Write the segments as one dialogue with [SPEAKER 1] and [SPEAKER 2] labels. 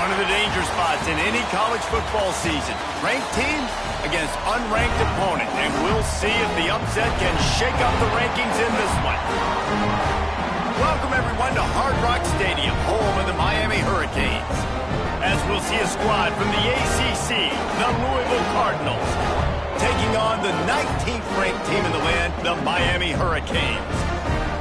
[SPEAKER 1] One of the danger spots in any college football season. Ranked team against unranked opponent. And we'll see if the upset can shake up the rankings in this one. Welcome, everyone, to Hard Rock Stadium, home of the Miami Hurricanes. As we'll see a squad from the ACC, the Louisville Cardinals, taking on the 19th ranked team in the land, the Miami Hurricanes.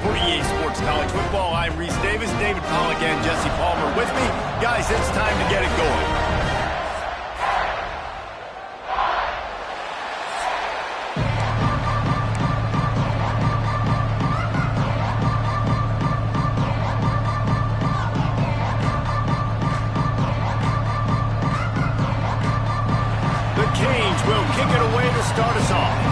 [SPEAKER 1] For EA Sports College Football, I'm Reese Davis, David Pollack, and Jesse Palmer with me. Guys, it's time to get it going. The Canes will kick it away to start us off.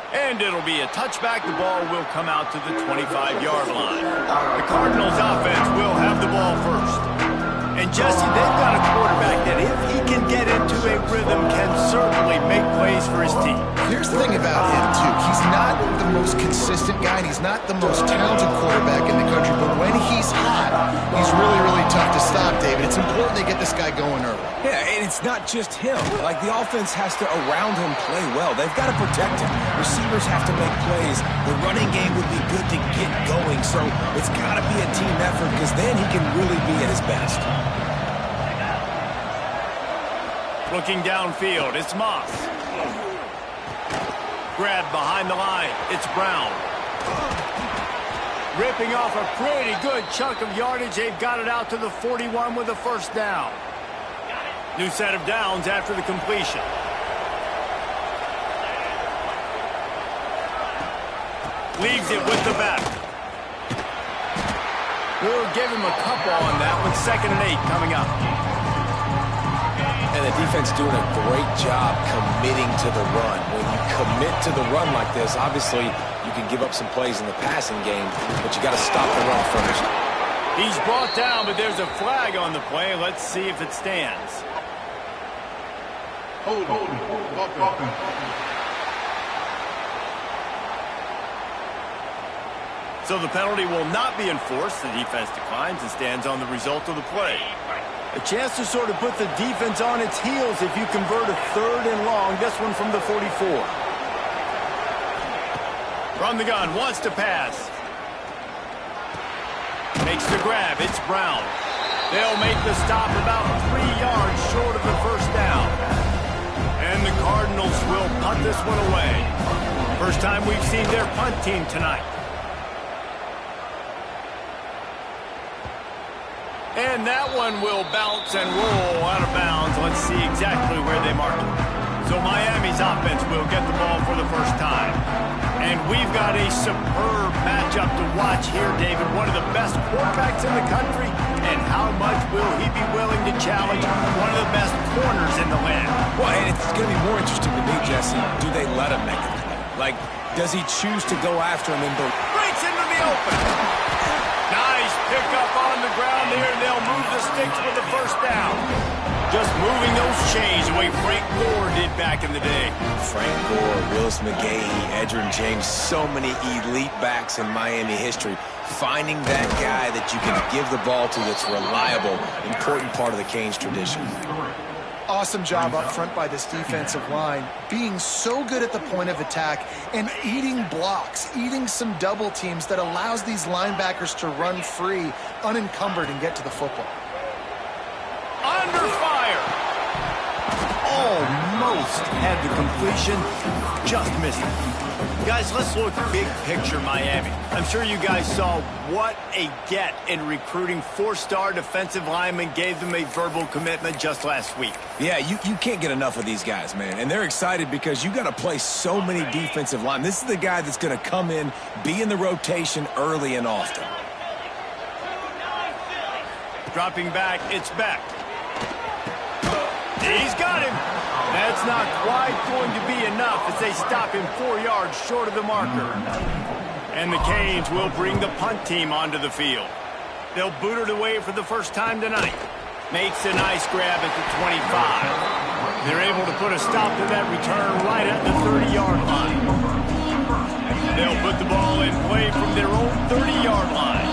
[SPEAKER 1] And it'll be a touchback. The ball will come out to the 25-yard line. The Cardinals offense will have the ball first. And Jesse, they've got a quarterback that if he can get into a rhythm can certainly make plays for his team.
[SPEAKER 2] Here's the thing about him, too. He's not the most consistent guy, and he's not the most talented quarterback in the country, but when he's hot, he's really, really tough to stop, David. It's important they get this guy going early.
[SPEAKER 3] Yeah, and it's not just him. Like, the offense has to, around him, play well. They've got to protect him. Receivers have to make plays. The running game would be good to get going, so it's got to be a team effort because then he can really be at his best.
[SPEAKER 1] Looking downfield, it's Moss. Grabbed behind the line, it's Brown. Ripping off a pretty good chunk of yardage. They've got it out to the 41 with a first down. New set of downs after the completion. Leaves it with the back. We'll give him a couple on that one. 2nd and 8 coming up.
[SPEAKER 3] And the defense doing a great job committing to the run. When you commit to the run like this, obviously you can give up some plays in the passing game, but you got to stop the run first.
[SPEAKER 1] He's brought down, but there's a flag on the play. Let's see if it stands. Hold. So the penalty will not be enforced. The defense declines and stands on the result of the play. A chance to sort of put the defense on its heels if you convert a 3rd and long. This one from the 44. From the gun, wants to pass. Makes the grab, it's Brown. They'll make the stop about 3 yards short of the first down. And the Cardinals will punt this one away. First time we've seen their punt team tonight. And that one will bounce and roll out of bounds. Let's see exactly where they mark it. So Miami's offense will get the ball for the first time. And we've got a superb matchup to watch here, David. One of the best quarterbacks in the country. And how much will he be willing to challenge one of the best corners in the land?
[SPEAKER 3] Well, and it's going to be more interesting to me, Jesse. Do they let him make the play? Like, does he choose to go after him in the...
[SPEAKER 1] Breaks into the open. Nice pickup on the ground there, and they'll move the sticks for the first down. Just moving those chains the way Frank Gore did back in the day.
[SPEAKER 3] Frank Gore, Willis McGahee, Edgerrin James, so many elite backs in Miami history. Finding that guy that you can give the ball to that's reliable, important part of the Canes tradition.
[SPEAKER 2] Awesome job up front by this defensive line, being so good at the point of attack and eating blocks, eating some double teams that allows these linebackers to run free, unencumbered, and get to the football.
[SPEAKER 1] Under fire. Almost had the completion, just missed it. Guys, let's look big picture Miami. I'm sure you guys saw what a get in recruiting. 4-star defensive linemen, gave them a verbal commitment just last week.
[SPEAKER 3] Yeah, you can't get enough of these guys, man. And they're excited because you got to play so many defensive linemen. This is the guy that's going to come in, be in the rotation early and often.
[SPEAKER 1] Dropping back, it's Beck. He's got him. That's not quite going to be enough as they stop him 4 yards short of the marker. And the Canes will bring the punt team onto the field. They'll boot it away for the first time tonight. Makes a nice grab at the 25. They're able to put a stop to that return right at the 30-yard line. They'll put the ball in play from their own 30-yard line.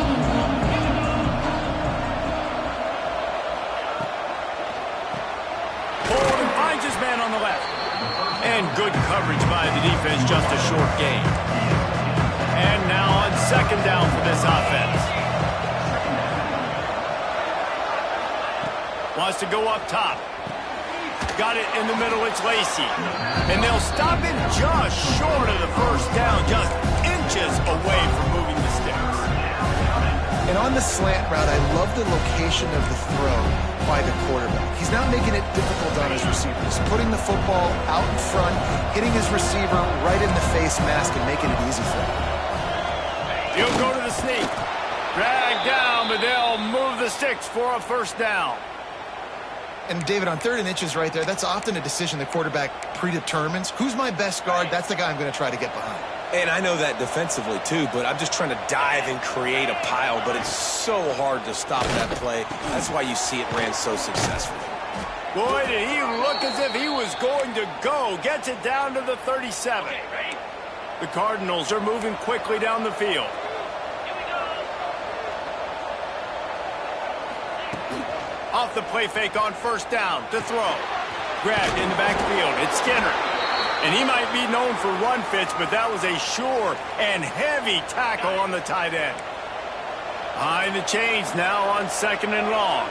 [SPEAKER 1] Ford finds his man on the left. And good coverage by the defense, just a short gain. And now on second down for this offense. Wants to go up top. Got it in the middle, it's Lacey. And they'll stop it just short of the first down, just inches away from moving the sticks.
[SPEAKER 2] And on the slant route, I love the location of the throw by the quarterback. He's not making it difficult on his receiver. He's putting the football out in front, hitting his receiver right in the face mask and making it easy for him.
[SPEAKER 1] He'll go to the sneak. Drag down, but they'll move the sticks for a first down.
[SPEAKER 2] And, David, on 3rd and inches right there, that's often a decision the quarterback predetermines. Who's my best guard? That's the guy I'm going to try to get behind.
[SPEAKER 3] And I know that defensively, too, but I'm just trying to dive and create a pile, but it's so hard to stop that play. That's why you see it ran so successfully.
[SPEAKER 1] Boy, did he look as if he was going to go. Gets it down to the 37. The Cardinals are moving quickly down the field. Off the play fake on first down to throw. Grabbed in the backfield. It's Skinner. And he might be known for run fits, but that was a sure and heavy tackle on the tight end. Behind the chains now on 2nd and long.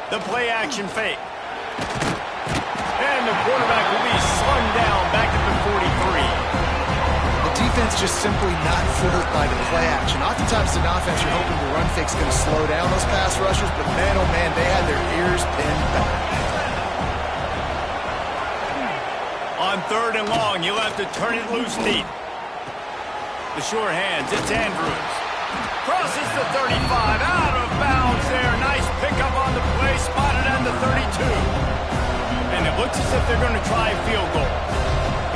[SPEAKER 1] The play action fake. And the quarterback will be slung down back at the 43.
[SPEAKER 2] The defense just simply not fooled by the play action. Oftentimes in offense, you're hoping the run fake's going to slow down those pass rushers, but man, oh man, they had their ears pinned back.
[SPEAKER 1] On 3rd and long, you'll have to turn it loose deep. The sure hands, it's Andrews. Crosses the 35, out of bounds there. Nice pickup on the play, spotted on the 32. And it looks as if they're going to try a field goal.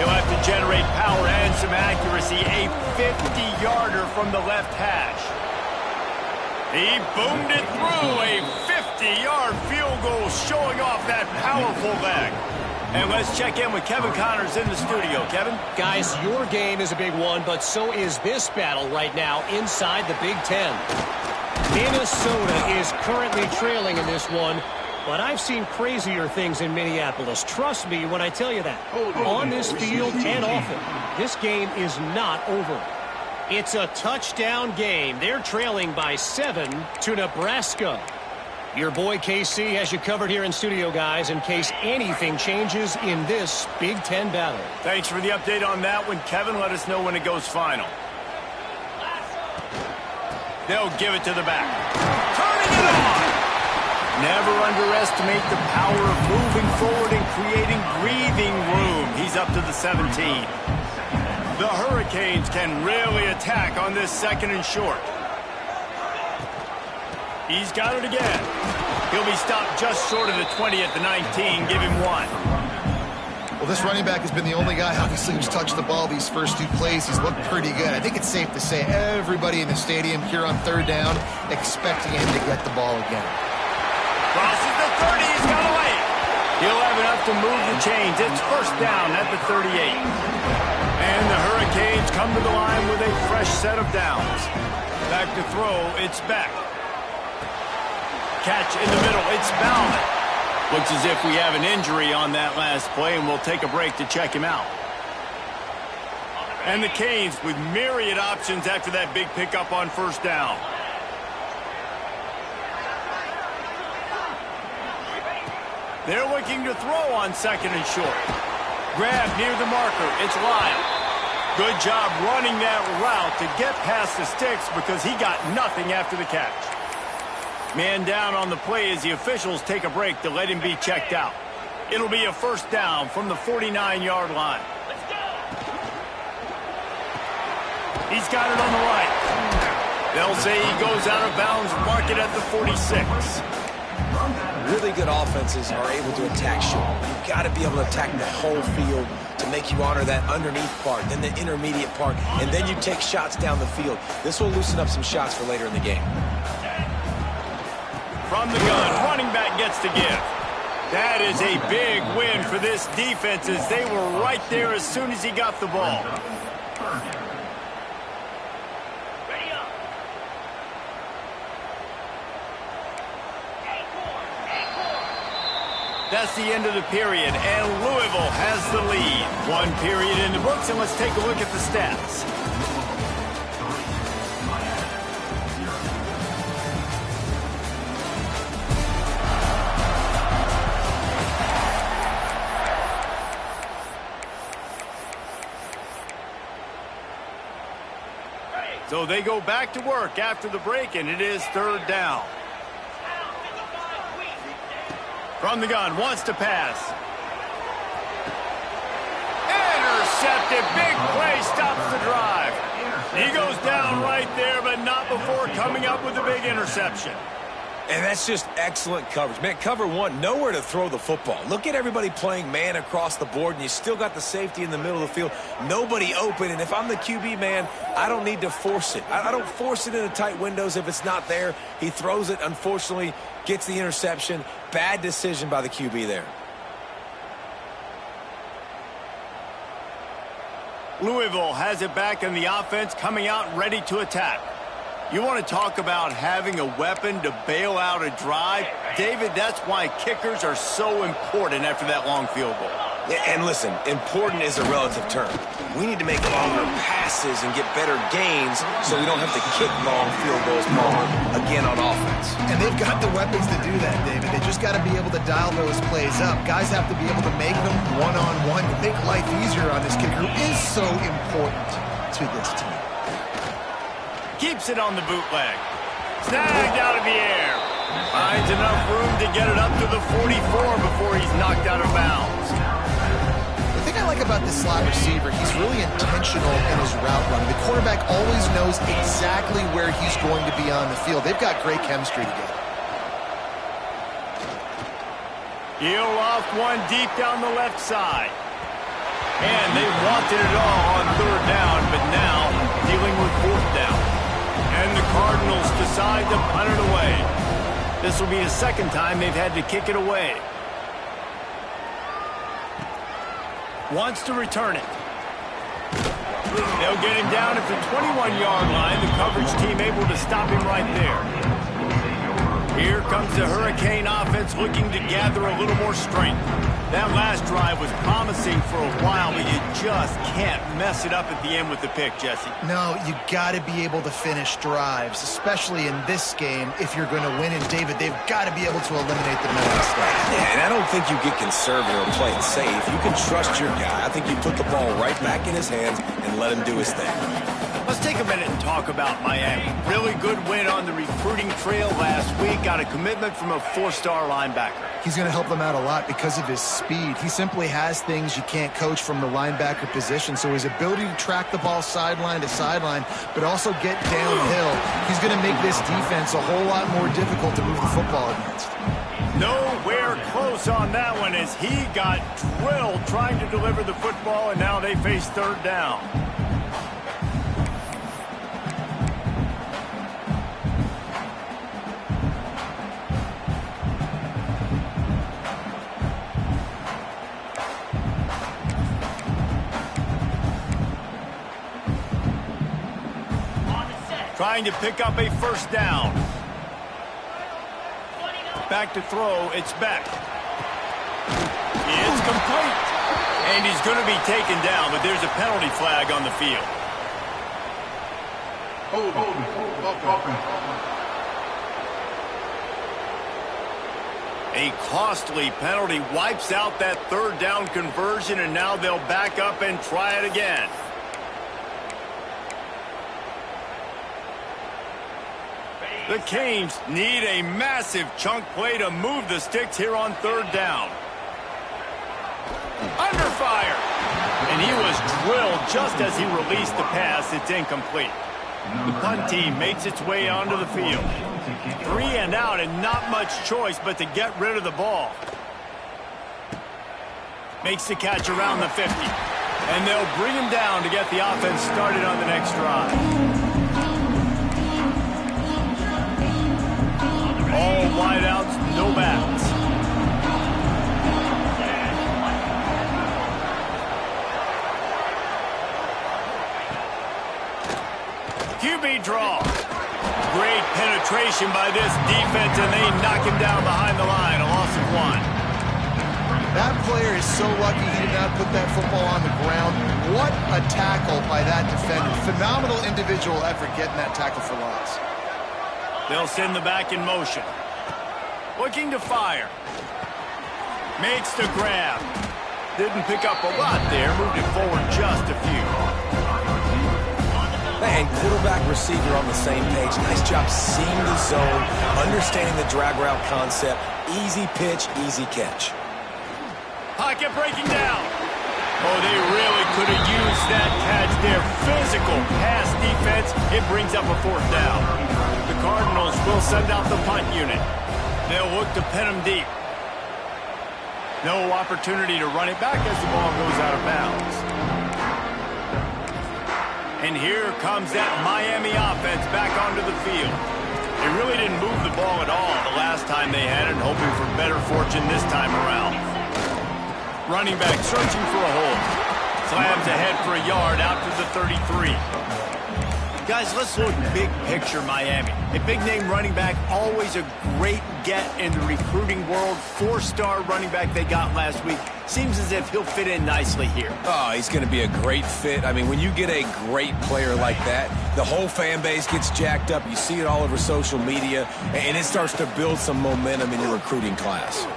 [SPEAKER 1] He'll have to generate power and some accuracy. A 50-yarder from the left hash. He boomed it through. A 50-yard field goal showing off that powerful leg. And let's check in with Kevin Connors in the studio. Kevin?
[SPEAKER 4] Guys, your game is a big one, but so is this battle right now inside the Big Ten. Minnesota is currently trailing in this one, but I've seen crazier things in Minneapolis. Trust me when I tell you that. On this field and off it, this game is not over. It's a touchdown game. They're trailing by 7 to Nebraska. Your boy KC has you covered here in studio, guys, in case anything changes in this Big Ten battle.
[SPEAKER 1] Thanks for the update on that one, Kevin. Let us know when it goes final. They'll give it to the back. Turning it on! Never underestimate the power of moving forward and creating breathing room. He's up to the 17. The Hurricanes can really attack on this 2nd and short. He's got it again. He'll be stopped just short of the 20 at the 19. Give him 1.
[SPEAKER 2] Well, this running back has been the only guy, obviously, who's touched the ball these first 2 plays. He's looked pretty good. I think it's safe to say everybody in the stadium here on 3rd down expecting him to get the ball again.
[SPEAKER 1] Crosses the 30. He's got away. He'll have enough to move the chains. It's first down at the 38. And the Hurricanes come to the line with a fresh set of downs. Back to throw. It's Beck. Catch in the middle. It's Bauman. Looks as if we have an injury on that last play, and we'll take a break to check him out. And the Canes with myriad options after that big pickup on first down. They're looking to throw on 2nd and short. Grab near the marker. It's Lyle. Good job running that route to get past the sticks because he got nothing after the catch. Man down on the play as the officials take a break to let him be checked out. It'll be a first down from the 49-yard line. He's got it on the right. They'll say he goes out of bounds, mark it at the 46.
[SPEAKER 3] Really good offenses are able to attack short. You've got to be able to attack the whole field to make you honor that underneath part, then the intermediate part, and then you take shots down the field. This will loosen up some shots for later in the game.
[SPEAKER 1] From the gun, running back gets the give. That is a big win for this defense as they were right there as soon as he got the ball. That's the end of the period, and Louisville has the lead. One period in the books, and let's take a look at the stats. So they go back to work after the break, and it is third down. From the gun, wants to pass. Intercepted, big play, stops the drive. He goes down right there, but not before coming up with a big interception.
[SPEAKER 3] And that's just excellent coverage. Man, cover one, nowhere to throw the football. Look at everybody playing man across the board, and you still got the safety in the middle of the field. Nobody open, and if I'm the QB, man, I don't need to force it. I don't force it into tight windows if it's not there. He throws it, unfortunately, gets the interception. Bad decision by the QB there.
[SPEAKER 1] Louisville has it back in the offense, coming out ready to attack. You want to talk about having a weapon to bail out a drive? David, that's why kickers are so important after that long field goal.
[SPEAKER 3] Yeah, and listen, important is a relative term. We need to make longer passes and get better gains so we don't have to kick long field goals more again on offense.
[SPEAKER 2] And they've got the weapons to do that, David. They just got to be able to dial those plays up. Guys have to be able to make them one-on-one to make life easier on this kicker, who is so important to this team.
[SPEAKER 1] Keeps it on the bootleg. Snagged out of the air. Finds enough room to get it up to the 44 before he's knocked out of bounds.
[SPEAKER 2] The thing I like about this slot receiver, he's really intentional in his route running. The quarterback always knows exactly where he's going to be on the field. They've got great chemistry together.
[SPEAKER 1] He'll loft one deep down the left side. And they wanted it all on third down, but now dealing with fourth down. And the Cardinals decide to punt it away. This will be the second time they've had to kick it away. Wants to return it. They'll get him down at the 21-yard line. The coverage team able to stop him right there. Here comes the Hurricane offense looking to gather a little more strength. That last drive was promising for a while, but you just can't mess it up at the end with the pick, Jesse.
[SPEAKER 2] No, you got to be able to finish drives, especially in this game if you're going to win. And, David, they've got to be able to eliminate the mental mistakes.
[SPEAKER 3] Yeah, and I don't think you get conservative or play it safe. You can trust your guy. I think you put the ball right back in his hands and let him do his thing.
[SPEAKER 1] Let's take a minute and talk about Miami. Really good win on the recruiting trail last week. Got a commitment from a four-star linebacker.
[SPEAKER 2] He's going to help them out a lot because of his speed. He simply has things you can't coach from the linebacker position. So his ability to track the ball sideline to sideline, but also get downhill, he's going to make this defense a whole lot more difficult to move the football against.
[SPEAKER 1] Nowhere close on that one as he got drilled trying to deliver the football, and now they face third down. Trying to pick up a first down. Back to throw, it's Beck. It's complete. And he's going to be taken down, but there's a penalty flag on the field. A costly penalty wipes out that third down conversion, and now they'll back up and try it again. The Canes need a massive chunk play to move the sticks here on third down. Under fire. And he was drilled just as he released the pass. It's incomplete. The punt team makes its way onto the field. 3 and out and not much choice but to get rid of the ball. Makes the catch around the 50. And they'll bring him down to get the offense started on the next drive. All wide out. penetration by this defense, and they knock him down behind the line. A loss of 1.
[SPEAKER 2] That player is so lucky he did not put that football on the ground. What a tackle by that defender. Phenomenal individual effort getting that tackle for loss.
[SPEAKER 1] They'll send the back in motion. Looking to fire. Makes the grab. Didn't pick up a lot there. Moved it forward just a few.
[SPEAKER 3] And quarterback receiver on the same page. Nice job seeing the zone, understanding the drag route concept. Easy pitch, easy catch.
[SPEAKER 1] Pocket breaking down. Oh, they really could have used that catch there. Physical pass defense. It brings up a 4th down. The Cardinals will send out the punt unit. They'll look to pin him deep. No opportunity to run it back as the ball goes out of bounds. And here comes that Miami offense back onto the field. They really didn't move the ball at all the last time they had it, hoping for better fortune this time around. Running back searching for a hole. Slams ahead for a yard out to the 33. Guys, let's look big picture Miami. A big-name running back, always a great get in the recruiting world. 4-star running back they got last week. Seems as if he'll fit in nicely here.
[SPEAKER 3] Oh, he's going to be a great fit. I mean, when you get a great player like that, the whole fan base gets jacked up. You see it all over social media, and it starts to build some momentum in your recruiting class.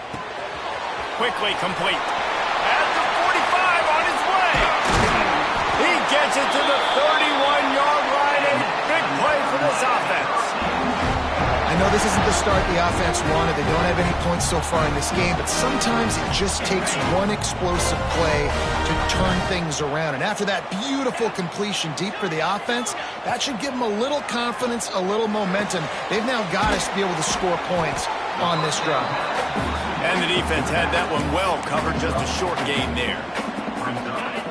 [SPEAKER 1] Quickly complete. At the 45 on his way. He gets it to the 31-yard line. A big play for this offense.
[SPEAKER 2] I know this isn't the start the offense wanted. They don't have any points so far in this game, but sometimes it just takes one explosive play to turn things around. And after that beautiful completion deep for the offense, that should give them a little confidence, a little momentum. They've now got to be able to score points on this drive.
[SPEAKER 1] And the defense had that one well covered, just a short gain there.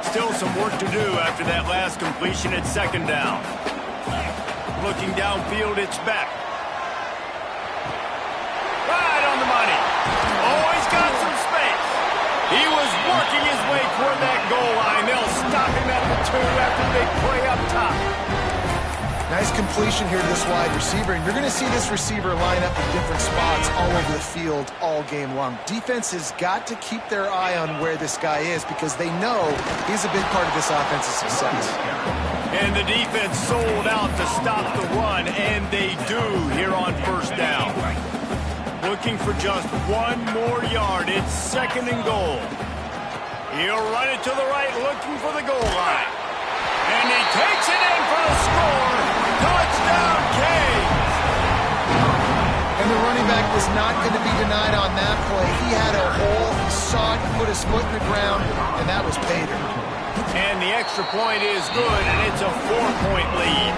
[SPEAKER 1] Still some work to do after that last completion at 2nd down. Looking downfield, it's back. Right on the money. Oh, he's got some space. He was working his way toward that goal line. They'll stop him at the 2 after the big play up top.
[SPEAKER 2] Nice completion here to this wide receiver, and you're going to see this receiver line up in different spots all over the field all game long. Defense has got to keep their eye on where this guy is because they know he's a big part of this offense's success.
[SPEAKER 1] And the defense sold out to stop the run, and they do here on 1st down. Looking for just 1 more yard. It's 2nd and goal. He'll run it to the right, looking for the goal line. And he takes it in for the score. Touchdown, Canes.
[SPEAKER 2] And the running back was not going to be denied on that play. He had a hole. He saw it, put his foot in the ground, and that was pay dirt.
[SPEAKER 1] And the extra point is good, and it's a 4-point lead.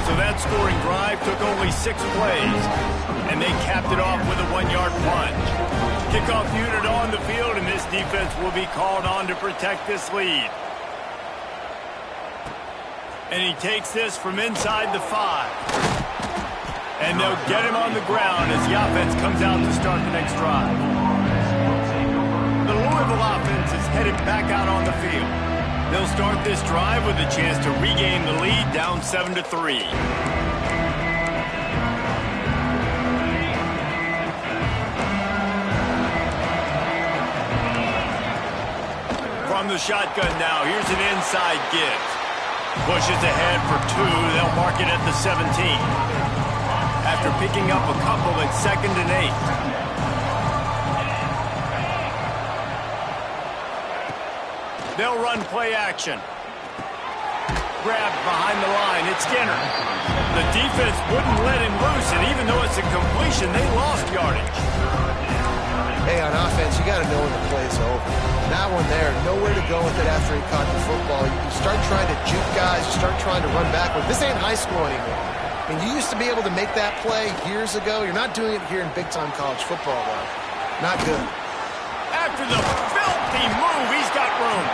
[SPEAKER 1] So that scoring drive took only 6 plays, and they capped it off with a 1-yard plunge. Kickoff unit on the field, and this defense will be called on to protect this lead. And he takes this from inside the 5. And they'll get him on the ground as the offense comes out to start the next drive. The Louisville offense is headed back out on the field. They'll start this drive with a chance to regain the lead down 7-3. From the shotgun now, here's an inside give. Pushes ahead for 2. They'll mark it at the 17. After picking up a couple at 2nd and 8. They'll run play action. Grabbed behind the line. It's Skinner. The defense wouldn't let him loose, and even though it's a completion, they lost yardage.
[SPEAKER 2] Hey, on offense, you got to know when the play's over. That one there, nowhere to go with it after he caught the football. You start trying to juke guys, you start trying to run backward. This ain't high school anymore. I mean, you used to be able to make that play years ago. You're not doing it here in big-time college football, though. Not good.
[SPEAKER 1] After the filthy move, he's got room.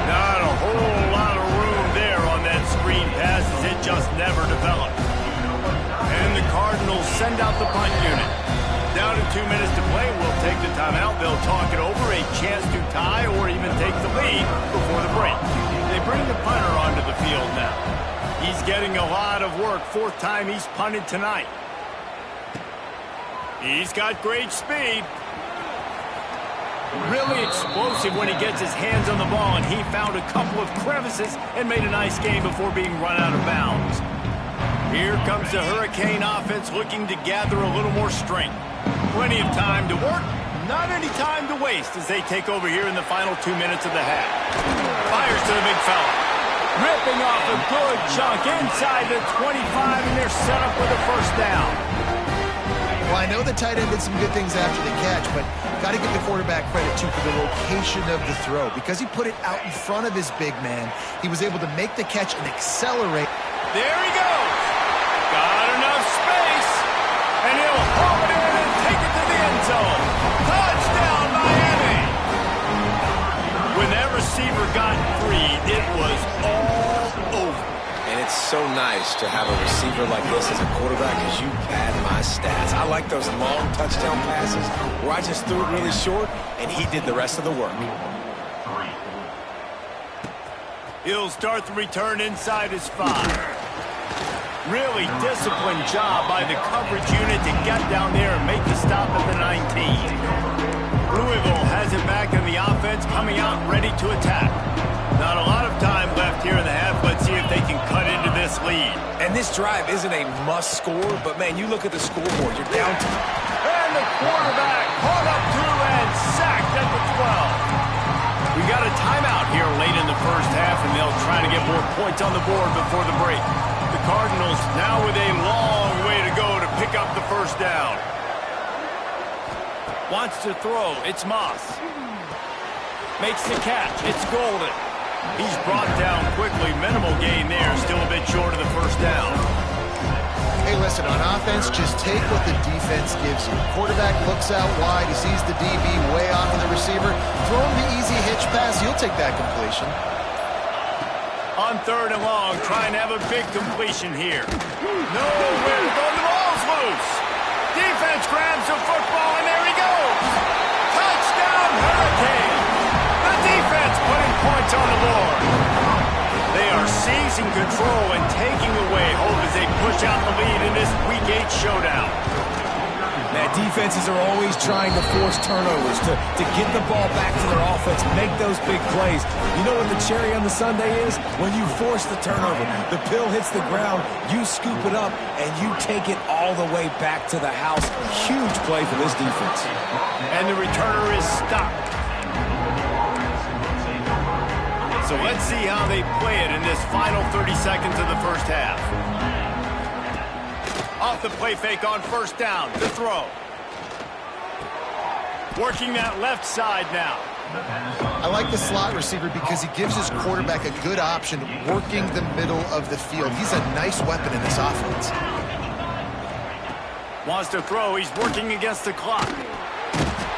[SPEAKER 1] Not a whole lot of room there on that screen pass as it just never developed. And the Cardinals send out the punt unit. Down to 2 minutes to play, we'll take the timeout. They'll talk it over, a chance to tie or even take the lead before the break. They bring the punter onto the field now. He's getting a lot of work. 4th time he's punted tonight. He's got great speed. Really explosive when he gets his hands on the ball, and he found a couple of crevices and made a nice game before being run out of bounds. Here comes the Hurricane offense looking to gather a little more strength. Plenty of time to work, not any time to waste as they take over here in the final 2 minutes of the half. Fires to the big fella. Ripping off a good chunk inside the 25, and they're set up with a first down.
[SPEAKER 2] Well, I know the tight end did some good things after the catch, but got to give the quarterback credit, too, for the location of the throw. Because he put it out in front of his big man, he was able to make the catch and accelerate.
[SPEAKER 1] There he goes. Got enough space, and he'll haul it in and take it to the end zone. Touchdown, Miami. When that receiver got free, it was all over.
[SPEAKER 3] And it's so nice to have a receiver like this as a quarterback as you pad my stats. I like those long touchdown passes where I just threw it really short, and he did the rest of the work.
[SPEAKER 1] He'll start the return inside his 5. Really disciplined job by the coverage unit to get down there and make the stop at the 19. Louisville has it back in the offense, coming out ready to attack. Not a lot of time left here in the half. Let's see if they can cut into this lead.
[SPEAKER 3] And this drive isn't a must score, but, man, you look at the scoreboard. You're down to...
[SPEAKER 1] And the quarterback caught up to and sacked at the 12. We got a timeout here late in the first half, and they'll try to get more points on the board before the break. The Cardinals now with a long way to go to pick up the first down. Wants to throw. It's Moss. Makes the catch. It's Golden. He's brought down quickly. Minimal gain there. Still a bit short of the first down.
[SPEAKER 2] Hey, listen, on offense, just take what the defense gives you. Quarterback looks out wide. He sees the DB way off of the receiver. Throw him the easy hitch pass. He'll take that completion.
[SPEAKER 1] On 3rd and long, trying to have a big completion here. Nowhere to go. The ball's loose. Defense grabs the football, and there he goes. Touchdown, Hurricane. The defense putting points on the board. They are seizing control and taking away hope as they push out the lead in this Week 8 showdown.
[SPEAKER 3] Man, defenses are always trying to force turnovers to get the ball back to their offense, make those big plays. You know what the cherry on the sundae is? When you force the turnover, the pill hits the ground, you scoop it up, and you take it all the way back to the house. Huge play for this defense.
[SPEAKER 1] And the returner is stopped. So let's see how they play it in this final 30 seconds of the first half. Off the play fake on first down. The throw. Working that left side now.
[SPEAKER 2] I like the slot receiver because he gives his quarterback a good option working the middle of the field. He's a nice weapon in this offense.
[SPEAKER 1] Wants to throw. He's working against the clock.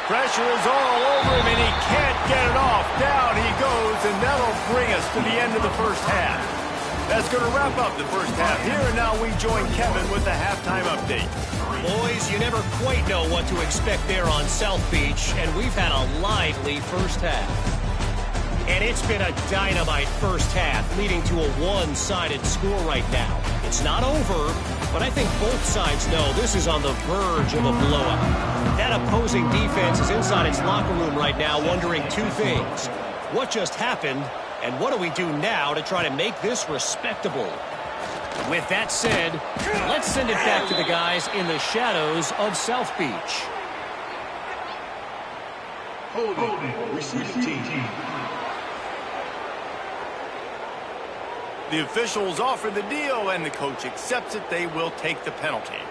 [SPEAKER 1] Pressure is all over him, and he can't get it off. Down he goes, and that'll bring us to the end of the first half. That's going to wrap up the first half here, and now we join Kevin with the halftime update.
[SPEAKER 4] Boys, you never quite know what to expect there on South Beach, and we've had a lively first half. And it's been a dynamite first half, leading to a one-sided score right now. It's not over, but I think both sides know this is on the verge of a blowout. That opposing defense is inside its locker room right now wondering two things. What just happened, and what do we do now to try to make this respectable? With that said, let's send it back to the guys in the shadows of South Beach.
[SPEAKER 5] Holding, receiving team.
[SPEAKER 1] The officials offer the deal, and the coach accepts it. They will take the penalty.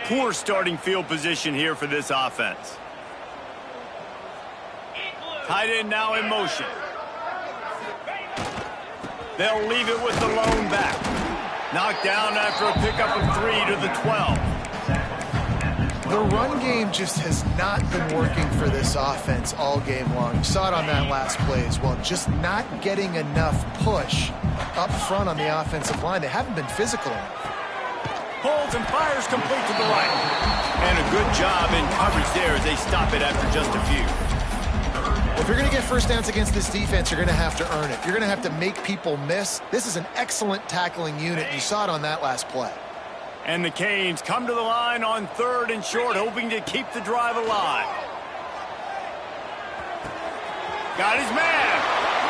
[SPEAKER 1] Poor starting field position here for this offense. Tight end now in motion. They'll leave it with the lone back. Knocked down after a pickup of 3 to the 12.
[SPEAKER 2] The run game just has not been working for this offense all game long. You saw it on that last play as well. Just not getting enough push up front on the offensive line. They haven't been physical enough.
[SPEAKER 1] Holds and fires complete to the right. And a good job in coverage there as they stop it after just a few.
[SPEAKER 2] If you're going to get first downs against this defense, you're going to have to earn it. You're going to have to make people miss. This is an excellent tackling unit. You saw it on that last play.
[SPEAKER 1] And the Canes come to the line on 3rd and short, hoping to keep the drive alive. Got his man.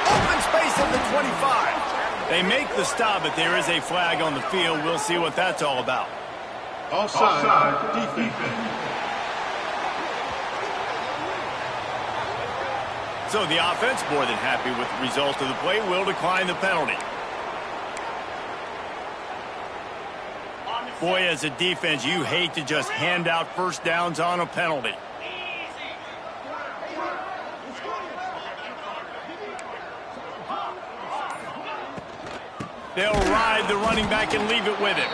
[SPEAKER 1] Open space at the 25. They make the stop, but there is a flag on the field. We'll see what that's all about.
[SPEAKER 5] Offside, defense.
[SPEAKER 1] So the offense, more than happy with the result of the play, will decline the penalty. Boy, as a defense, you hate to just hand out first downs on a penalty. They'll ride the running back and leave it with him.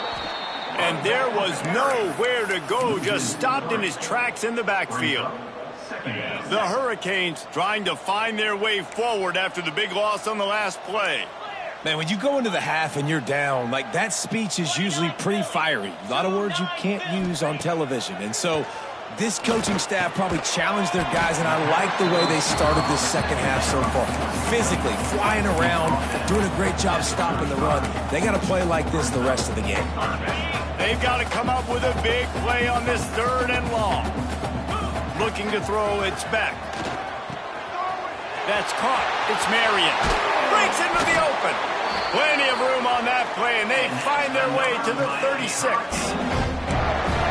[SPEAKER 1] And there was nowhere to go, just stopped in his tracks in the backfield. The Hurricanes trying to find their way forward after the big loss on the last play.
[SPEAKER 3] Man, when you go into the half and you're down, like, that speech is usually pretty fiery. A lot of words you can't use on television. And so this coaching staff probably challenged their guys, and I like the way they started this second half so far. Physically, flying around, doing a great job stopping the run. They got to play like this the rest of the game.
[SPEAKER 1] They've got to come up with a big play on this 3rd and long. Looking to throw, it's back. That's caught. It's Marion. Breaks into the open. Plenty of room on that play, and they find their way to the 36.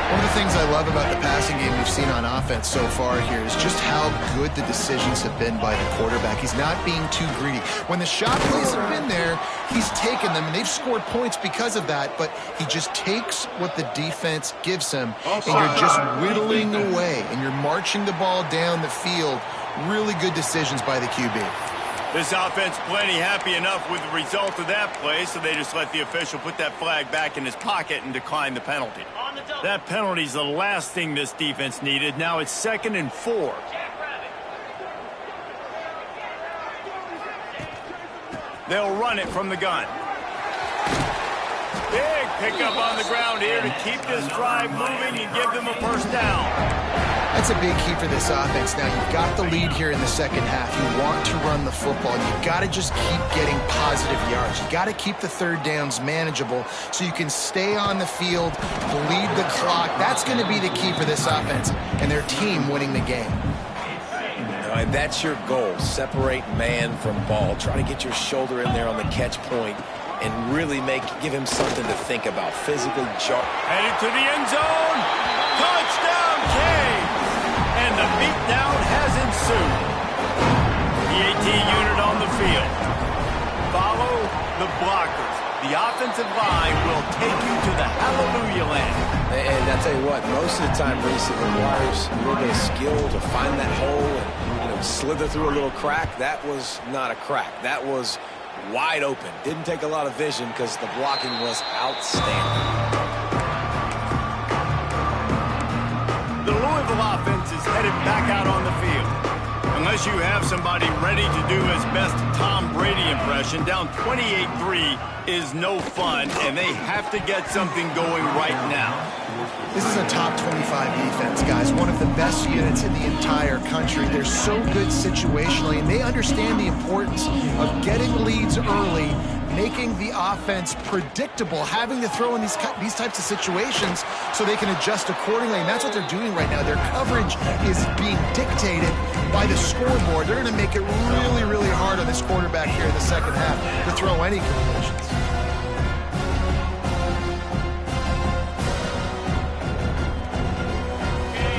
[SPEAKER 2] One of the things I love about the passing game we've seen on offense so far here is just how good the decisions have been by the quarterback. He's not being too greedy. When the shot plays have been there, he's taken them, and they've scored points because of that, but he just takes what the defense gives him, and you're just whittling away, and you're marching the ball down the field. Really good decisions by the QB.
[SPEAKER 1] This offense plenty happy enough with the result of that play, so they just let the official put that flag back in his pocket and decline the penalty. That penalty's the last thing this defense needed. Now it's 2nd and 4. They'll run it from the gun. Big pickup on the ground here to keep this drive moving and give them a first down.
[SPEAKER 2] That's a big key for this offense. Now, you've got the lead here in the second half. You want to run the football. You've got to just keep getting positive yards. You've got to keep the 3rd downs manageable so you can stay on the field, bleed the clock. That's going to be the key for this offense and their team winning the game.
[SPEAKER 3] And that's your goal. Separate man from ball. Try to get your shoulder in there on the catch point and really give him something to think about. Physically jar.
[SPEAKER 1] Headed to the end zone. Touchdown, Canes! And the beatdown has ensued. The 18 unit on the field. Follow the blockers. The offensive line will take you to the hallelujah land.
[SPEAKER 3] And I tell you what, most of the time, Reese, it requires a little bit of skill to find that hole and slither through a little crack. That was not a crack. That was wide open. Didn't take a lot of vision because the blocking was outstanding.
[SPEAKER 1] The Louisville offense is headed back out on the field. Unless you have somebody ready to do his best Tom Brady impression, down 28-3 is no fun, and they have to get something going right now.
[SPEAKER 2] This is a top 25 defense, guys. One of the best units in the entire country. They're so good situationally, and they understand the importance of getting leads early, making the offense predictable, having to throw in these types of situations so they can adjust accordingly. And that's what they're doing right now. Their coverage is being dictated by the scoreboard. They're going to make it really, really hard on this quarterback here in the second half to throw any completions.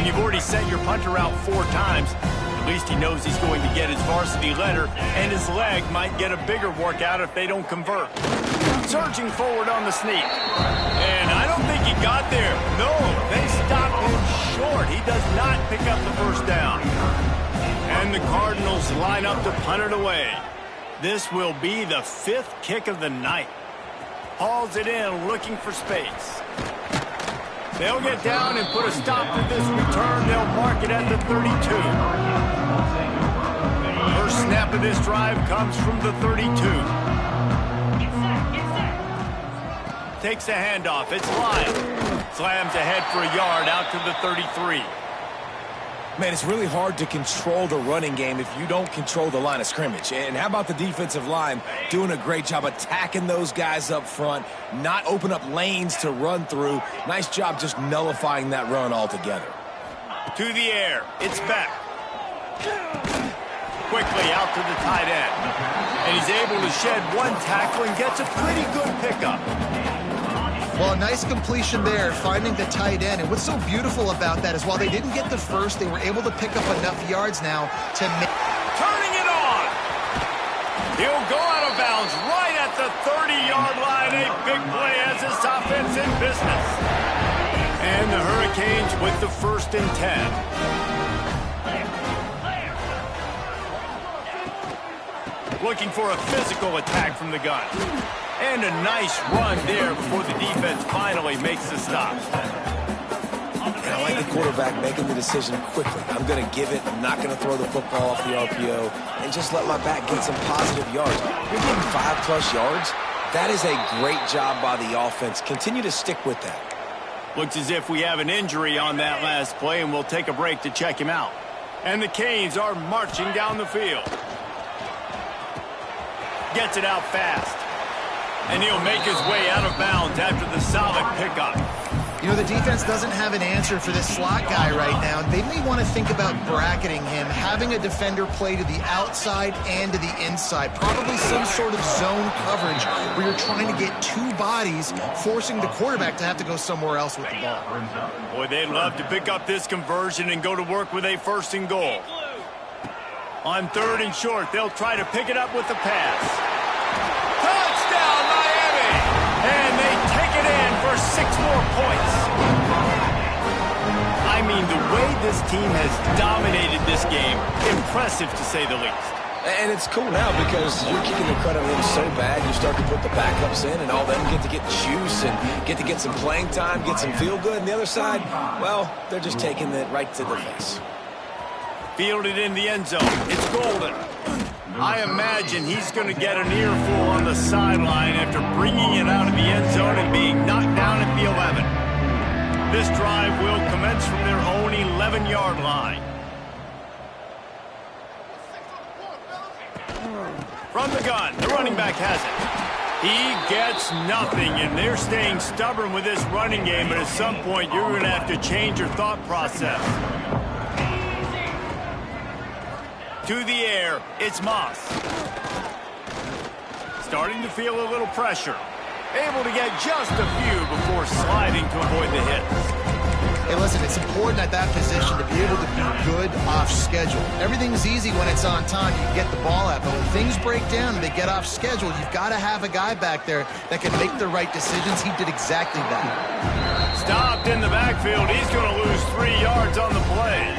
[SPEAKER 1] You've already sent your punter out 4 times. At least he knows he's going to get his varsity letter, and his leg might get a bigger workout if they don't convert. Surging forward on the sneak. And I don't think he got there. No, they stopped him short. He does not pick up the first down. And the Cardinals line up to punt it away. This will be the 5th kick of the night. Hauls it in, looking for space. They'll get down and put a stop to this return. They'll mark it at the 32. First snap of this drive comes from the 32. Takes a handoff. It's Lyle. Slams ahead for a yard out to the 33.
[SPEAKER 3] Man, it's really hard to control the running game if you don't control the line of scrimmage. And how about the defensive line doing a great job attacking those guys up front, not open up lanes to run through. Nice job just nullifying that run altogether.
[SPEAKER 1] To the air. It's back. Quickly out to the tight end. And he's able to shed one tackle and gets a pretty good pickup.
[SPEAKER 2] Well, a nice completion there, finding the tight end. And what's so beautiful about that is while they didn't get the first, they were able to pick up enough yards now to make...
[SPEAKER 1] Turning it on. He'll go out of bounds right at the 30-yard line. A big play as this offense in business. And the Hurricanes with the 1st and 10. Looking for a physical attack from the gun. And a nice run there before the defense finally makes the stop.
[SPEAKER 3] And I like the quarterback making the decision quickly. I'm going to give it. I'm not going to throw the football off the RPO and just let my back get some positive yards. You're getting 5+ yards. That is a great job by the offense. Continue to stick with that.
[SPEAKER 1] Looks as if we have an injury on that last play, and we'll take a break to check him out. And the Canes are marching down the field. Gets it out fast. And he'll make his way out of bounds after the solid pickup.
[SPEAKER 2] You know, the defense doesn't have an answer for this slot guy right now. They may want to think about bracketing him, having a defender play to the outside and to the inside. Probably some sort of zone coverage where you're trying to get 2 bodies, forcing the quarterback to have to go somewhere else with the ball.
[SPEAKER 1] Boy, they'd love to pick up this conversion and go to work with a 1st and goal. On 3rd and short, they'll try to pick it up with the pass. Touchdown, Miami! And they take it in for 6 more points. I mean, the way this team has dominated this game, impressive to say the least.
[SPEAKER 3] And it's cool now because you're kicking the credit in so bad, you start to put the backups in, and all of them get to get juice and get to get some playing time, get some feel good. And the other side, well, they're just taking it right to the face.
[SPEAKER 1] Fielded in the end zone. It's Golden. I imagine he's going to get an earful on the sideline after bringing it out of the end zone and being knocked down at the 11. This drive will commence from their own 11-yard line. From the gun, the running back has it. He gets nothing, and they're staying stubborn with this running game, but at some point you're going to have to change your thought process. To the air, it's Moss. Starting to feel a little pressure. Able to get just a few before sliding to avoid the hits.
[SPEAKER 2] Hey, listen, it's important at that position to be able to be good off schedule. Everything's easy when it's on time. You can get the ball out, but when things break down and they get off schedule, you've got to have a guy back there that can make the right decisions. He did exactly that.
[SPEAKER 1] Stopped in the backfield. He's going to lose 3 yards on the play.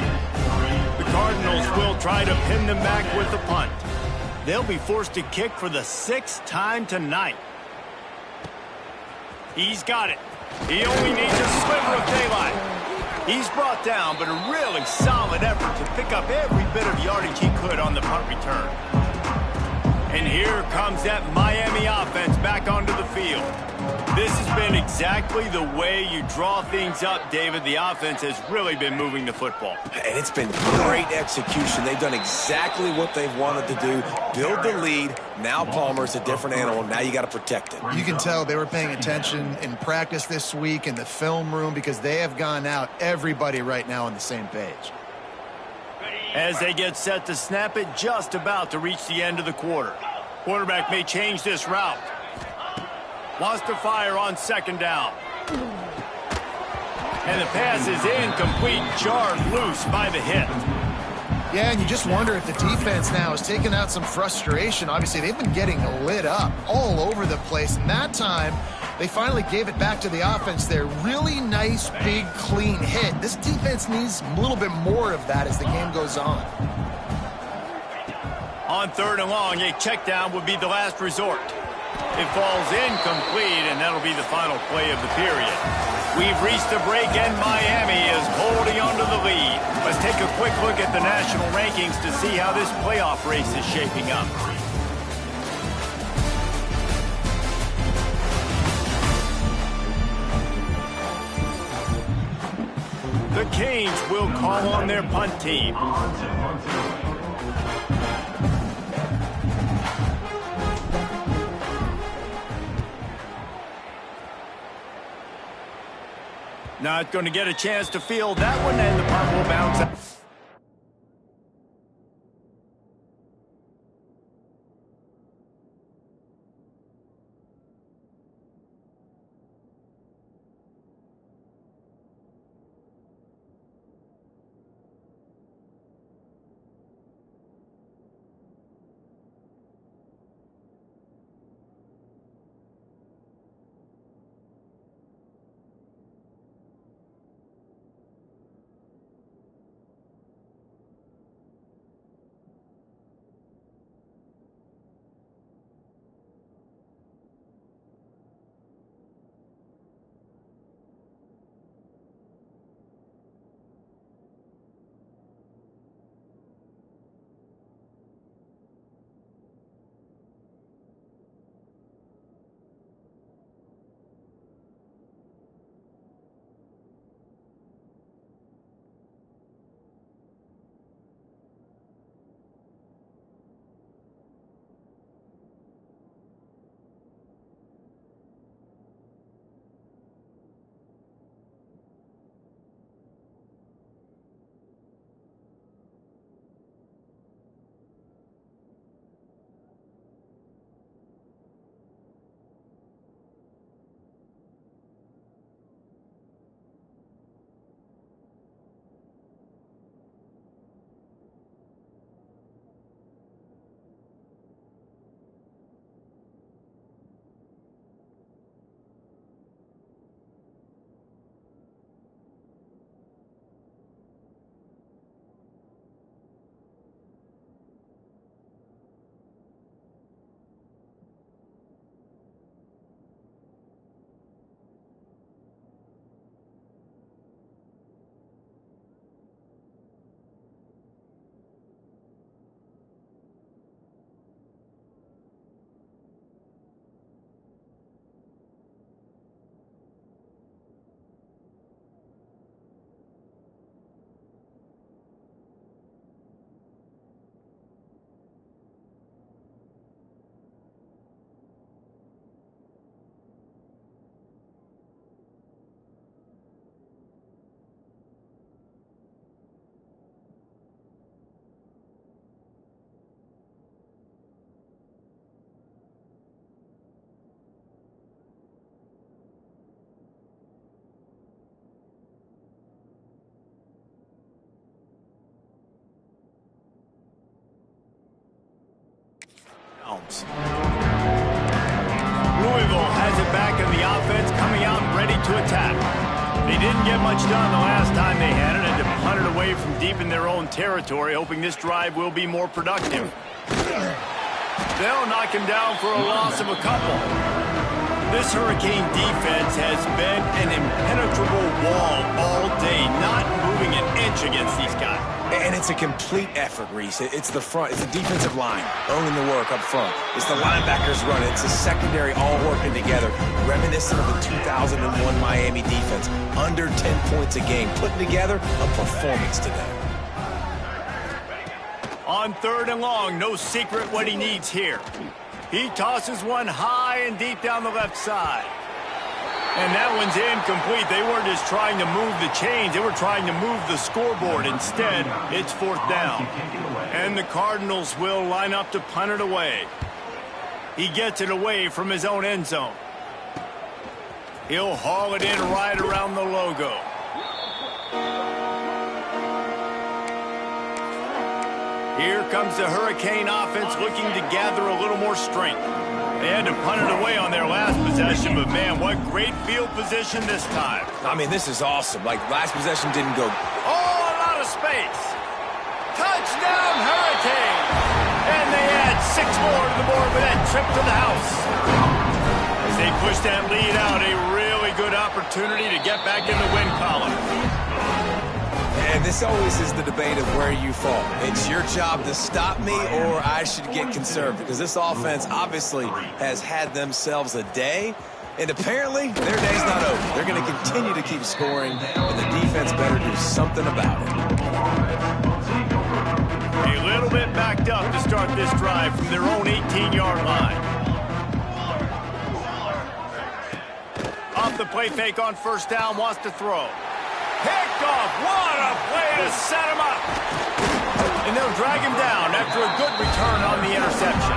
[SPEAKER 1] The Cardinals will try to pin them back with the punt. They'll be forced to kick for the 6th time tonight. He's got it. He only needs a sliver of daylight. He's brought down, but a really solid effort to pick up every bit of yardage he could on the punt return. And here comes that Miami offense back onto the field. This has been exactly the way you draw things up, David. The offense has really been moving the football.
[SPEAKER 3] And it's been great execution. They've done exactly what they've wanted to do. Build the lead. Now Palmer's a different animal. Now you got to protect it.
[SPEAKER 2] You can tell they were paying attention in practice this week in the film room because they have gone out, everybody right now on the same page.
[SPEAKER 1] As they get set to snap it, just about to reach the end of the quarter. Quarterback may change this route. Wants to fire on 2nd down. And the pass is incomplete, jarred loose by the hit.
[SPEAKER 2] Yeah, and you just wonder if the defense now is taking out some frustration. Obviously, they've been getting lit up all over the place. And that time, they finally gave it back to the offense there. Really nice, big, clean hit. This defense needs a little bit more of that as the game goes on.
[SPEAKER 1] On 3rd and long, a check down would be the last resort. It falls incomplete, and that'll be the final play of the period. We've reached the break, and Miami is holding on to the lead. Let's take a quick look at the national rankings to see how this playoff race is shaping up. The Canes will call on their punt team. Not going to get a chance to field that one, and the punt will bounce out. Louisville has it back in the offense, coming out ready to attack. They didn't get much done the last time they had it, and to punt it away from deep in their own territory, hoping this drive will be more productive. They'll knock him down for a loss of a couple. This Hurricane defense has been an impenetrable wall all day, not moving an inch against these guys.
[SPEAKER 3] And it's a complete effort, Reese. It's the front. It's the defensive line owning the work up front. It's the linebackers running. It's the secondary all working together, reminiscent of the 2001 Miami defense. Under 10 points a game, putting together a performance today.
[SPEAKER 1] On 3rd and long, no secret what he needs here. He tosses one high and deep down the left side. And that one's incomplete. They weren't just trying to move the chains. They were trying to move the scoreboard. Instead, it's 4th down. And the Cardinals will line up to punt it away. He gets it away from his own end zone. He'll haul it in right around the logo. Here comes the Hurricane offense looking to gather a little more strength. They had to punt it away on their last possession, but man, what great field position this time.
[SPEAKER 3] I mean, this is awesome. Like, last possession didn't go.
[SPEAKER 1] Oh, a lot of space. Touchdown, Hurricane. And they add 6 more to the board with that trip to the house. As they push that lead out, a really good opportunity to get back in the win column.
[SPEAKER 3] And this always is the debate of where you fall. It's your job to stop me, or I should get conservative, because this offense obviously has had themselves a day, and apparently their day's not over. They're going to continue to keep scoring, and the defense better do something about it.
[SPEAKER 1] A little bit backed up to start this drive from their own 18-yard line. Off the play fake on first down, wants to throw. Picked off. What a play to set him up. And they'll drag him down after a good return on the interception.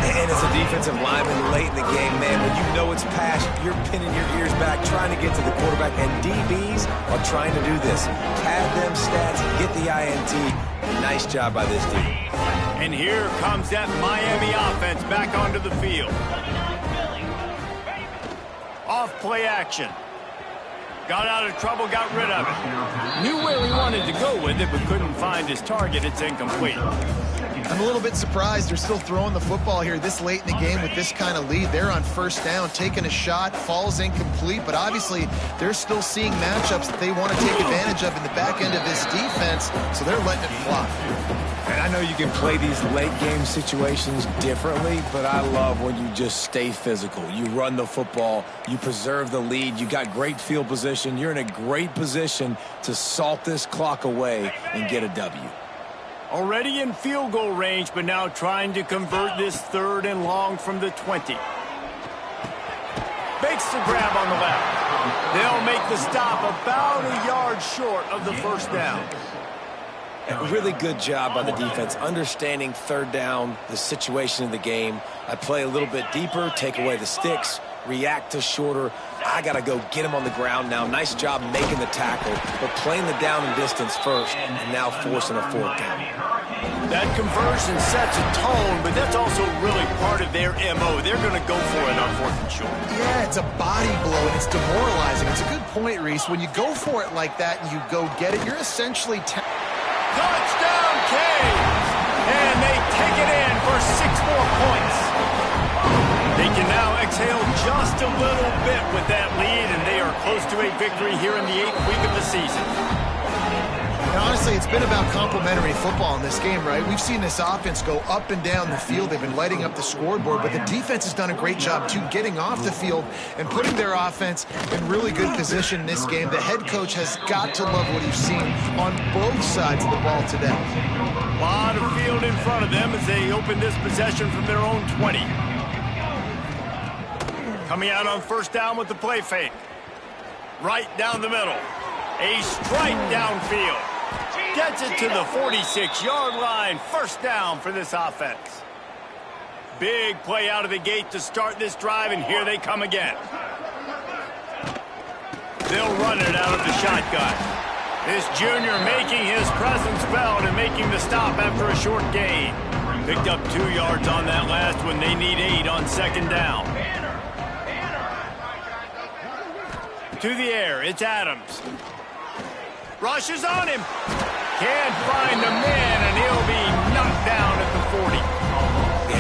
[SPEAKER 3] And as a defensive lineman late in the game, man, when you know it's pass, you're pinning your ears back, trying to get to the quarterback. And DBs are trying to do this. Pad them stats, get the INT. Nice job by this team.
[SPEAKER 1] And here comes that Miami offense back onto the field. Off play action. Got out of trouble, got rid of it. Knew where he wanted to go with it, but couldn't find his target. It's incomplete.
[SPEAKER 2] I'm a little bit surprised they're still throwing the football here this late in the game with this kind of lead. They're on first down, taking a shot, falls incomplete, but obviously they're still seeing matchups that they want to take advantage of in the back end of this defense, so they're letting it fly.
[SPEAKER 3] And I know you can play these late game situations differently, but I love when you just stay physical. You run the football, you preserve the lead, you got great field position, you're in a great position to salt this clock away and get a W.
[SPEAKER 1] Already in field goal range, but now trying to convert this third and long from the 20. Makes the grab on the left. They'll make the stop about a yard short of the first down.
[SPEAKER 3] A really good job by the defense, understanding third down, the situation of the game. I play a little bit deeper, take away the sticks, react to shorter. I got to go get him on the ground now. Nice job making the tackle, but playing the down and distance first, and now forcing a fourth down.
[SPEAKER 1] That conversion sets a tone, but that's also really part of their MO. They're going to go for it on fourth and short.
[SPEAKER 2] Yeah, it's a body blow, and it's demoralizing. It's a good point, Reese. When you go for it like that and you go get it, you're essentially...
[SPEAKER 1] Touchdown, Canes! And they take it in for 6 more points. They can now exhale just a little bit with that lead, and they are close to a victory here in the 8th week of the season.
[SPEAKER 2] Now, honestly, it's been about complementary football in this game, right? We've seen this offense go up and down the field. They've been lighting up the scoreboard, but the defense has done a great job, too, getting off the field and putting their offense in really good position in this game. The head coach has got to love what he's seen on both sides of the ball today.
[SPEAKER 1] A lot of field in front of them as they open this possession from their own 20. Coming out on first down with the play fake. Right down the middle. A strike downfield. Gets it to the 46-yard line. First down for this offense. Big play out of the gate to start this drive, and here they come again. They'll run it out of the shotgun. This junior making his presence felt and making the stop after a short gain. Picked up 2 yards on that last one. They need 8 on second down. To the air, it's Adams. Rushes on him. Can't find the man, and he'll be knocked down at the 40.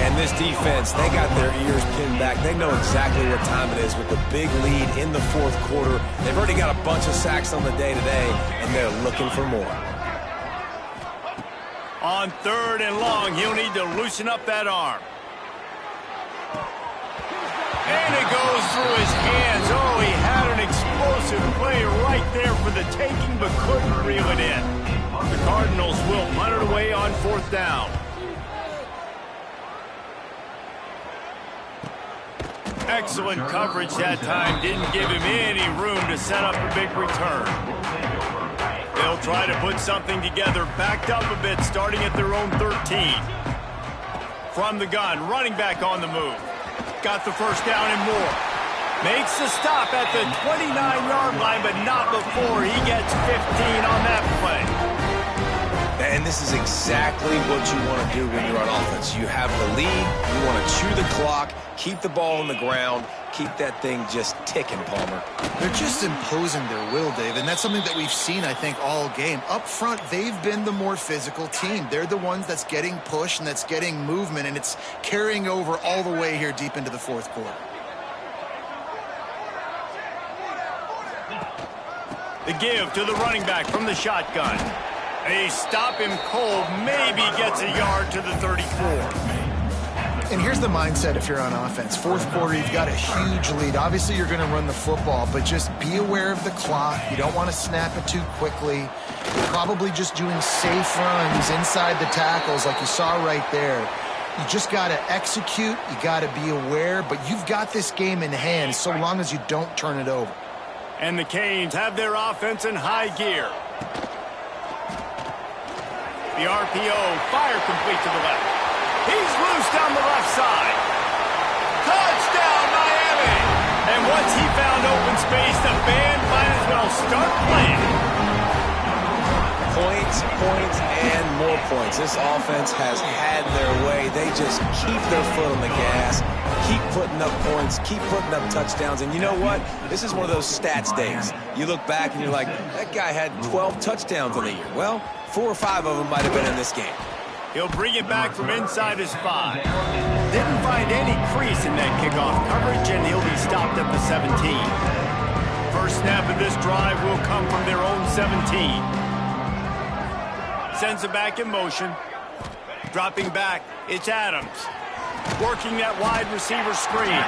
[SPEAKER 3] And this defense, they got their ears pinned back. They know exactly what time it is with the big lead in the fourth quarter. They've already got a bunch of sacks on the day today, and they're looking for more.
[SPEAKER 1] On third and long, he'll need to loosen up that arm. And it goes through his hands. Oh, he had an explosive play right there for the taking, but couldn't reel it in. The Cardinals will punt it away on fourth down. Excellent coverage that time. Didn't give him any room to set up a big return. They'll try to put something together, backed up a bit, starting at their own 13. From the gun, running back on the move. Got the first down and more. Makes the stop at the 29-yard line, but not before he gets 15 on that play.
[SPEAKER 3] And this is exactly what you want to do when you're on offense. You have the lead, you want to chew the clock, keep the ball on the ground, keep that thing just ticking, Palmer.
[SPEAKER 2] They're just imposing their will, Dave, and that's something that we've seen, I think, all game. Up front, they've been the more physical team. They're the ones that's getting pushed and that's getting movement, and it's carrying over all the way here deep into the fourth quarter.
[SPEAKER 1] The give to the running back from the shotgun. They stop him cold, maybe gets a yard to the 34.
[SPEAKER 2] And here's the mindset if you're on offense. Fourth quarter, you've got a huge lead. Obviously, you're going to run the football, but just be aware of the clock. You don't want to snap it too quickly. You're probably just doing safe runs inside the tackles like you saw right there. You just got to execute. You got to be aware, but you've got this game in hand so long as you don't turn it over.
[SPEAKER 1] And the Canes have their offense in high gear. The RPO, fire complete to the left. He's loose down the left side. Touchdown, Miami! And once he found open space, the band might as well start playing.
[SPEAKER 3] Points, points, and more points. This offense has had their way. They just keep their foot on the gas, keep putting up points, keep putting up touchdowns. And you know what? This is one of those stats days. You look back and you're like, that guy had 12 touchdowns in the year. Well, 4 or 5 of them might have been in this game.
[SPEAKER 1] He'll bring it back from inside his 5. Didn't find any crease in that kickoff coverage, and he'll be stopped at the 17. First snap of this drive will come from their own 17. Sends it back in motion. Dropping back, it's Adams. Working that wide receiver screen.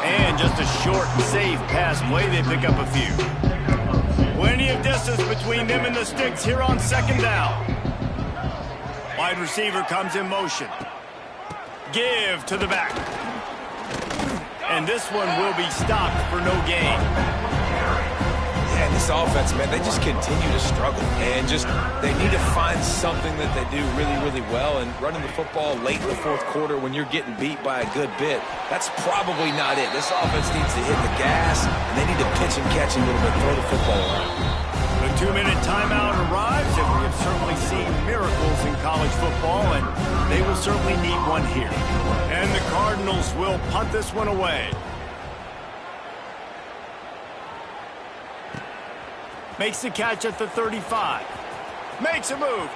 [SPEAKER 1] And just a short, safe pass play, they pick up a few. Plenty of distance between them and the sticks here on second down. Wide receiver comes in motion. Give to the back. And this one will be stopped for no gain.
[SPEAKER 3] Yeah, this offense, man, they just continue to struggle. And they need to find something that they do really, really well. And running the football late in the fourth quarter when you're getting beat by a good bit, that's probably not it. This offense needs to hit the gas, and they need to pitch and catch a little bit, throw the football around.
[SPEAKER 1] The 2-minute timeout arrives, and we have certainly seen miracles in college football, and they will certainly need one here. And the Cardinals will punt this one away. Makes the catch at the 35. Makes a move.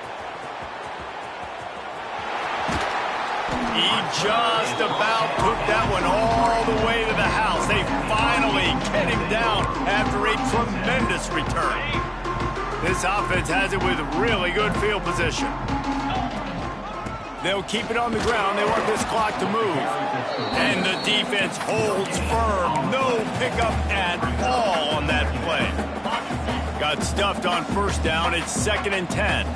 [SPEAKER 1] He just about took that one all the way to the house. They finally get him down after a tremendous return. This offense has it with really good field position. They'll keep it on the ground. They want this clock to move. And the defense holds firm. No pickup at all on that play. Got stuffed on first down. It's 2nd and 10.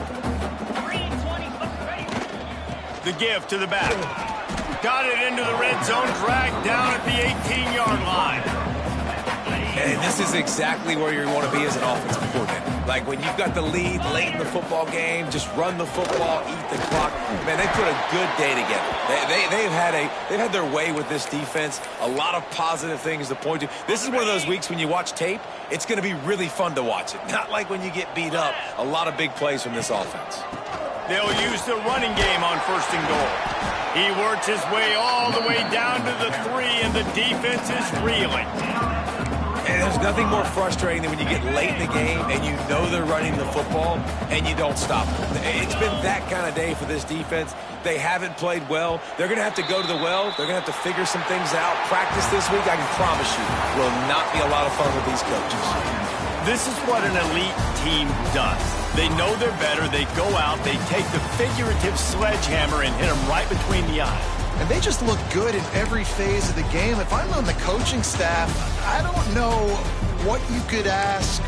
[SPEAKER 1] The give to the back. Got it into the red zone. Dragged down at the 18-yard line.
[SPEAKER 3] And this is exactly where you want to be as an offensive coordinator. Like when you've got the lead late in the football game, just run the football, eat the clock. Man, they put a good day together. They've had their way with this defense. A lot of positive things to point to. This is one of those weeks when you watch tape, it's going to be really fun to watch it. Not like when you get beat up. A lot of big plays from this offense.
[SPEAKER 1] They'll use the running game on 1st and goal. He works his way all the way down to the 3, and the defense is reeling.
[SPEAKER 3] And there's nothing more frustrating than when you get late in the game and you know they're running the football and you don't stop them. It's been that kind of day for this defense. They haven't played well. They're going to have to go to the well. They're going to have to figure some things out. Practice this week, I can promise you, will not be a lot of fun with these coaches.
[SPEAKER 1] This is what an elite team does. They know they're better. They go out. They take the figurative sledgehammer and hit them right between the eyes.
[SPEAKER 2] And they just look good in every phase of the game. If I'm on the coaching staff, I don't know what you could ask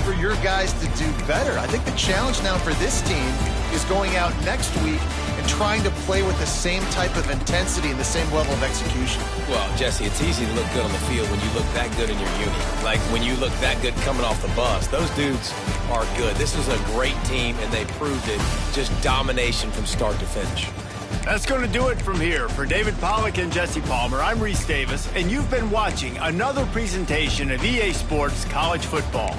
[SPEAKER 2] for your guys to do better. I think the challenge now for this team is going out next week and trying to play with the same type of intensity and the same level of execution.
[SPEAKER 3] Well, Jesse, it's easy to look good on the field when you look that good in your uni. Like when you look that good coming off the bus. Those dudes are good. This was a great team, and they proved it. Just domination from start to finish.
[SPEAKER 1] That's going to do it from here. For David Pollack and Jesse Palmer, I'm Reese Davis, and you've been watching another presentation of EA Sports College Football.